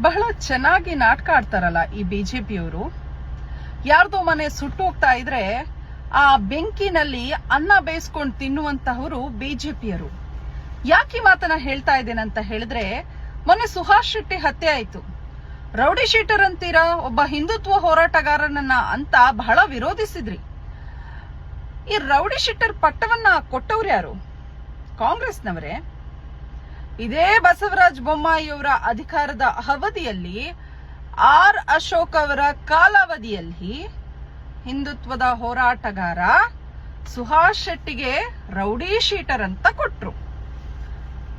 ಬಹಳ ಚೆನ್ನಾಗಿ ನಾಟಕ ಆಡ್ತಾರಲ್ಲ ಈ ಬಿಜೆಪಿಯವರು. ಯಾರ್ದೋ ಮನೆ ಸುಟ್ಟು ಹೋಗ್ತಾ ಇದ್ರೆ ಆ ಬೆಂಕಿನಲ್ಲಿ ಅನ್ನ ಬೇಯಿಸ್ಕೊಂಡು ತಿನ್ನುವಂತಹವರು ಬಿಜೆಪಿಯರು. ಯಾಕೆ ಈ ಮಾತನ್ನ ಹೇಳ್ತಾ ಇದ್ದೇನೆ ಅಂತ ಹೇಳಿದ್ರೆ, ಮೊನ್ನೆ ಸುಹಾಸ್ ಶೆಟ್ಟಿ ಹತ್ಯೆ ಆಯ್ತು. ರೌಡಿ ಶೀಟರ್ ಅಂತೀರಾ, ಒಬ್ಬ ಹಿಂದುತ್ವ ಹೋರಾಟಗಾರನನ್ನ ಅಂತ ಬಹಳ ವಿರೋಧಿಸಿದ್ರಿ. ಈ ರೌಡಿ ಶೀಟರ್ ಪಟ್ಟವನ್ನ ಕೊಟ್ಟವ್ರು ಯಾರು? ಕಾಂಗ್ರೆಸ್ನವರೇ. ಇದೇ ಬಸವರಾಜ ಬೊಮ್ಮಾಯಿಯವರ ಅಧಿಕಾರದ ಅವಧಿಯಲ್ಲಿ, ಆರ್ ಅಶೋಕ್ ಅವರ ಕಾಲಾವಧಿಯಲ್ಲಿ ಹಿಂದುತ್ವದ ಹೋರಾಟಗಾರ ಸುಹಾಸ್ ಶೆಟ್ಟಿಗೆ ರೌಡಿ ಶೀಟರ್ ಅಂತ ಕೊಟ್ರು.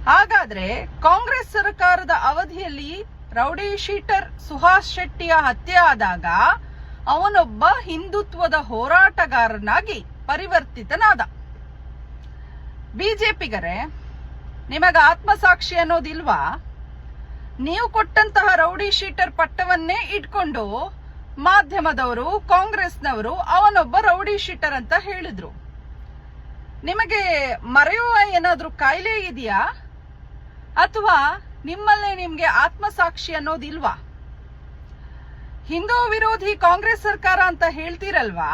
ಹಾಗಾದ್ರೆ ಕಾಂಗ್ರೆಸ್ ಸರ್ಕಾರದ ಅವಧಿಯಲ್ಲಿ ರೌಡಿ ಶೀಟರ್ ಸುಹಾಸ್ ಶೆಟ್ಟಿಯ ಹತ್ಯೆ ಆದಾಗ ಅವನೊಬ್ಬ ಹಿಂದುತ್ವದ ಹೋರಾಟಗಾರನಾಗಿ ಪರಿವರ್ತಿತನಾದ. ಬಿಜೆಪಿಗರೇ, ನಿಮಗ ಆತ್ಮಸಾಕ್ಷಿ ಅನ್ನೋದಿಲ್ವಾ? ನೀವು ಕೊಟ್ಟಂತಹ ರೌಡಿ ಶೀಟರ್ ಪಟ್ಟವನ್ನೇ ಇಟ್ಕೊಂಡು ಮಾಧ್ಯಮದವರು, ಕಾಂಗ್ರೆಸ್ನವರು ಅವನೊಬ್ಬ ರೌಡಿ ಶೀಟರ್ ಅಂತ ಹೇಳಿದ್ರು. ನಿಮಗೆ ಮರೆಯುವ ಏನಾದ್ರೂ ಕಾಯಿಲೆ ಇದೆಯಾ? ಅಥವಾ ನಿಮ್ಮಲ್ಲೇ ನಿಮ್ಗೆ ಆತ್ಮಸಾಕ್ಷಿ ಅನ್ನೋದಿಲ್ವಾ? ಹಿಂದೂ ವಿರೋಧಿ ಕಾಂಗ್ರೆಸ್ ಸರ್ಕಾರ ಅಂತ ಹೇಳ್ತೀರಲ್ವಾ?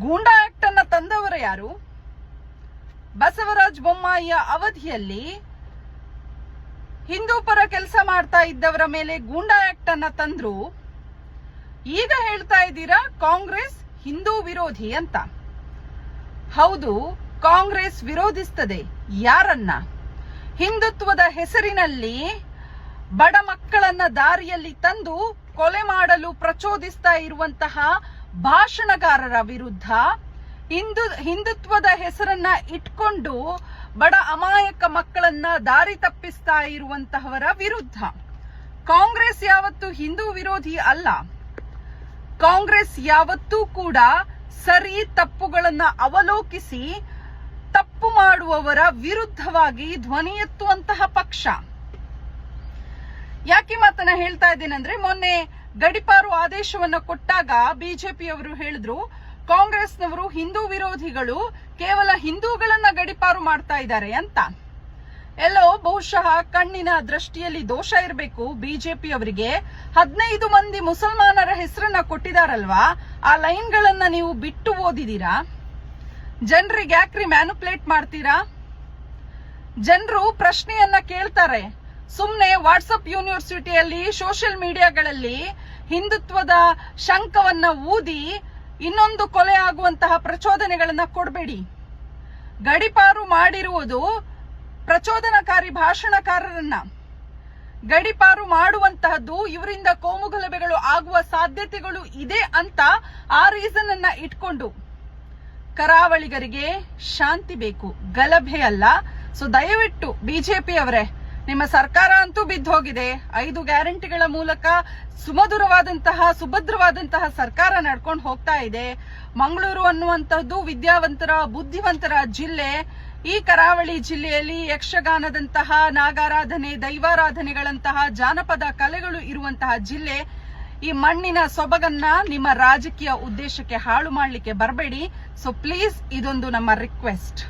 ಗೂಂಡಾ ಆಕ್ಟ್ ಅನ್ನ ತಂದವರು ಯಾರು? ಬಸವರಾಜ ಬೊಮ್ಮಾಯಿಯ ಅವಧಿಯಲ್ಲಿ ಹಿಂದೂ ಪರ ಕೆಲಸ ಮಾಡ್ತಾ ಇದ್ದವರ ಮೇಲೆ ಗೂಂಡಾ ಆಕ್ಟ್ ಅನ್ನ ತಂದ್ರು. ಈಗ ಹೇಳ್ತಾ ಇದ್ದೀರಾ ಕಾಂಗ್ರೆಸ್ ಹಿಂದೂ ವಿರೋಧಿ ಅಂತ. ಹೌದು, ಕಾಂಗ್ರೆಸ್ ವಿರೋಧಿಸ್ತದೆ. ಯಾರನ್ನ? ಹಿಂದುತ್ವದ ಹೆಸರಿನಲ್ಲಿ ಬಡ ಮಕ್ಕಳನ್ನ ದಾರಿಯಲ್ಲಿ ತಂದು ಕೊಲೆ ಮಾಡಲು ಪ್ರಚೋದಿಸ್ತಾ ಇರುವಂತಹ ಭಾಷಣಗಾರರ ವಿರುದ್ಧ, ಹಿಂದುತ್ವದ ಹೆಸರನ್ನ ಇಟ್ಕೊಂಡು ಬಡ ಅಮಾಯಕ ಮಕ್ಕಳನ್ನ ದಾರಿ ತಪ್ಪಿಸ್ತಾ ಇರುವಂತಹವರ ವಿರುದ್ಧ. ಕಾಂಗ್ರೆಸ್ ಯಾವತ್ತೂ ಹಿಂದೂ ವಿರೋಧಿ ಅಲ್ಲ. ಕಾಂಗ್ರೆಸ್ ಯಾವತ್ತೂ ಕೂಡ ಸರಿ ತಪ್ಪುಗಳನ್ನ ಅವಲೋಕಿಸಿ ತಪ್ಪು ಮಾಡುವವರ ವಿರುದ್ಧವಾಗಿ ಧ್ವನಿ ಎತ್ತುವಂತಹ ಪಕ್ಷ. ಯಾಕೆ ಮಾತನ್ನ ಹೇಳ್ತಾ ಇದ್ದೇನೆಂದ್ರೆ, ಮೊನ್ನೆ ಗಡಿಪಾರು ಆದೇಶವನ್ನ ಕೊಟ್ಟಾಗ ಬಿಜೆಪಿಯವರು ಹೇಳಿದ್ರು ಕಾಂಗ್ರೆಸ್ನವರು ಹಿಂದೂ ವಿರೋಧಿಗಳು, ಕೇವಲ ಹಿಂದೂಗಳನ್ನ ಗಡಿಪಾರು ಮಾಡ್ತಾ ಇದ್ದಾರೆ ಅಂತ. ಎಲ್ಲೋ ಬಹುಶಃ ಕಣ್ಣಿನ ದೃಷ್ಟಿಯಲ್ಲಿ ದೋಷ ಇರಬೇಕು ಬಿಜೆಪಿಯವರಿಗೆ. 15 ಮಂದಿ ಮುಸಲ್ಮಾನರ ಹೆಸರನ್ನ ಕೊಟ್ಟಿದಾರಲ್ವಾ, ಆ ಲೈನ್ಗಳನ್ನ ನೀವು ಬಿಟ್ಟು ಓದಿದೀರಾ? ಜನರಿಗೆ ಯಾಕ್ರಿ ಮ್ಯಾನುಪ್ಲೇಟ್ ಮಾಡ್ತೀರಾ? ಜನರು ಪ್ರಶ್ನೆಯನ್ನ ಕೇಳ್ತಾರೆ. ಸುಮ್ನೆ ವಾಟ್ಸಪ್ ಯೂನಿವರ್ಸಿಟಿಯಲ್ಲಿ, ಸೋಷಿಯಲ್ ಮೀಡಿಯಾಗಳಲ್ಲಿ ಹಿಂದುತ್ವದ ಶಂಕವನ್ನ ಊದಿ ಇನ್ನೊಂದು ಕೊಲೆ ಆಗುವಂತಹ ಪ್ರಚೋದನೆಗಳನ್ನ ಕೊಡಬೇಡಿ. ಗಡಿಪಾರು ಮಾಡಿರುವುದು ಪ್ರಚೋದನಕಾರಿ ಭಾಷಣಕಾರರನ್ನ. ಗಡಿಪಾರು ಮಾಡುವಂತಹದ್ದು ಇವರಿಂದ ಕೋಮುಗಲಭೆಗಳು ಆಗುವ ಸಾಧ್ಯತೆಗಳು ಇದೆ ಅಂತ ಆ ರೀಸನ್ ಅನ್ನ ಇಟ್ಕೊಂಡು. ಕರಾವಳಿಗರಿಗೆ ಶಾಂತಿ ಬೇಕು, ಗಲಭೆ ಅಲ್ಲ. ಸೊ ದಯವಿಟ್ಟು ಬಿಜೆಪಿಯವರೇ, ನಿಮ್ಮ ಸರ್ಕಾರ ಅಂತೂ ಬಿದ್ದು ಹೋಗಿದೆ. 5 ಗ್ಯಾರಂಟಿಗಳ ಮೂಲಕ ಸುಮಧುರವಾದಂತಹ, ಸುಭದ್ರವಾದಂತಹ ಸರ್ಕಾರ ನಡ್ಕೊಂಡು ಹೋಗ್ತಾ ಇದೆ. ಮಂಗಳೂರು ಅನ್ನುವಂತಹದ್ದು ವಿದ್ಯಾವಂತರ, ಬುದ್ಧಿವಂತರ ಜಿಲ್ಲೆ. ಈ ಕರಾವಳಿ ಜಿಲ್ಲೆಯಲ್ಲಿ ಯಕ್ಷಗಾನದಂತಹ, ನಾಗಾರಾಧನೆ, ದೈವಾರಾಧನೆಗಳಂತಹ ಜಾನಪದ ಕಲೆಗಳು ಇರುವಂತಹ ಜಿಲ್ಲೆ. ಈ ಮಣ್ಣಿನ ಸೊಬಗನ್ನ ನಿಮ್ಮ ರಾಜಕೀಯ ಉದ್ದೇಶಕ್ಕೆ ಹಾಳು ಮಾಡಲಿಕ್ಕೆ ಬರಬೇಡಿ. ಸೊ ಪ್ಲೀಸ್, ಇದೊಂದು ನಮ್ಮ ರಿಕ್ವೆಸ್ಟ್.